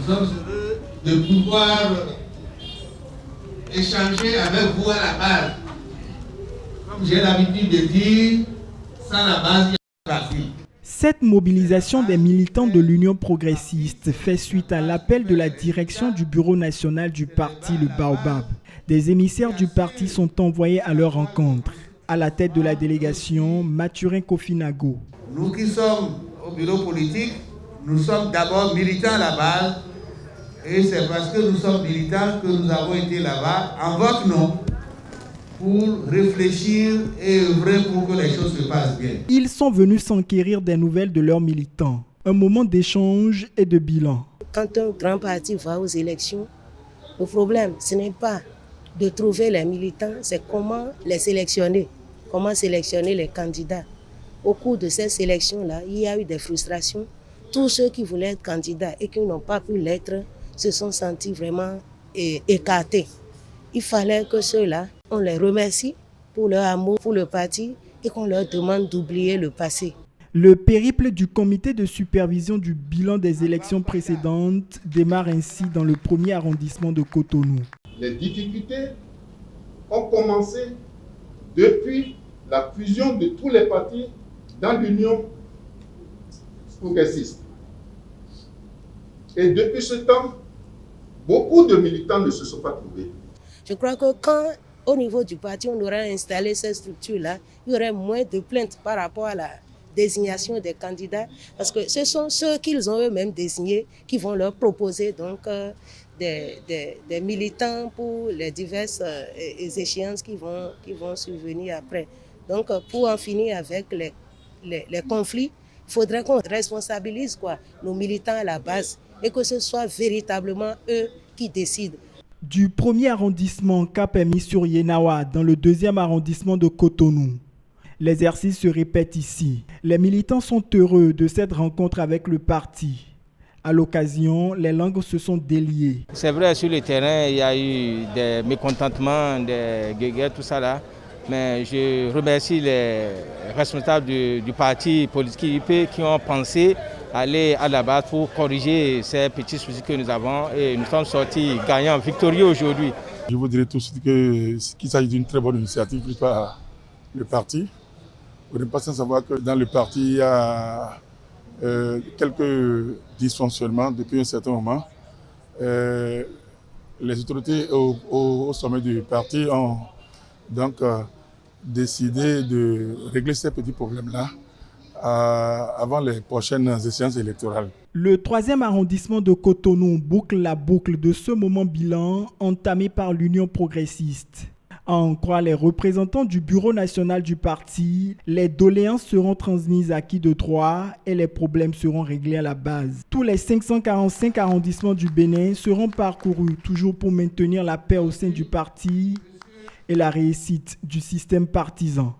Nous sommes heureux de pouvoir échanger avec vous à la base. Comme j'ai l'habitude de dire, sans la base, il y a la vie. Cette mobilisation des militants de l'Union progressiste fait suite à l'appel de la direction du bureau national du parti Le Baobab. Des émissaires du parti sont envoyés à leur rencontre. À la tête de la délégation, Mathurin Kofinago. Nous qui sommes au bureau politique, nous sommes d'abord militants à la base. Et c'est parce que nous sommes militants que nous avons été là-bas, en votre nom, pour réfléchir et œuvrer pour que les choses se passent bien. Ils sont venus s'enquérir des nouvelles de leurs militants. Un moment d'échange et de bilan. Quand un grand parti va aux élections, le problème, ce n'est pas de trouver les militants, c'est comment les sélectionner, comment sélectionner les candidats. Au cours de ces sélections-là, il y a eu des frustrations. Tous ceux qui voulaient être candidats et qui n'ont pas pu l'être se sont sentis vraiment écartés. Il fallait que ceux-là, on les remercie pour leur amour pour le parti et qu'on leur demande d'oublier le passé. Le périple du comité de supervision du bilan des élections précédentes démarre ainsi dans le premier arrondissement de Cotonou. Les difficultés ont commencé depuis la fusion de tous les partis dans l'Union progressiste. Et depuis ce temps, beaucoup de militants ne se sont pas trouvés. Je crois que quand, au niveau du parti, on aurait installé cette structure-là, il y aurait moins de plaintes par rapport à la désignation des candidats, parce que ce sont ceux qu'ils ont eux-mêmes désignés qui vont leur proposer donc des militants pour les diverses échéances qui vont survenir après. Donc pour en finir avec les conflits, il faudrait qu'on responsabilise nos militants à la base et que ce soit véritablement eux qui décident. Du premier arrondissement Cap est mis sur Yenawa dans le deuxième arrondissement de Cotonou. L'exercice se répète ici. Les militants sont heureux de cette rencontre avec le parti. À l'occasion, les langues se sont déliées. C'est vrai, sur le terrain, il y a eu des mécontentements, des guerres, tout ça là. Mais je remercie les responsables du parti politique qui ont pensé aller à la base pour corriger ces petits soucis que nous avons. Et nous sommes sortis gagnants, victorieux aujourd'hui. Je vous dirais tout de suite qu'il s'agit d'une très bonne initiative prise par le parti. Vous n'êtes pas sans savoir que dans le parti, il y a quelques dysfonctionnements depuis un certain moment. Les autorités au sommet du parti ont donc décidé de régler ces petits problèmes-là avant les prochaines échéances électorales. Le troisième arrondissement de Cotonou boucle la boucle de ce moment bilan entamé par l'Union progressiste. À en croire les représentants du bureau national du parti, les doléances seront transmises à qui de droit et les problèmes seront réglés à la base. Tous les 545 arrondissements du Bénin seront parcourus toujours pour maintenir la paix au sein du parti et la réussite du système partisan.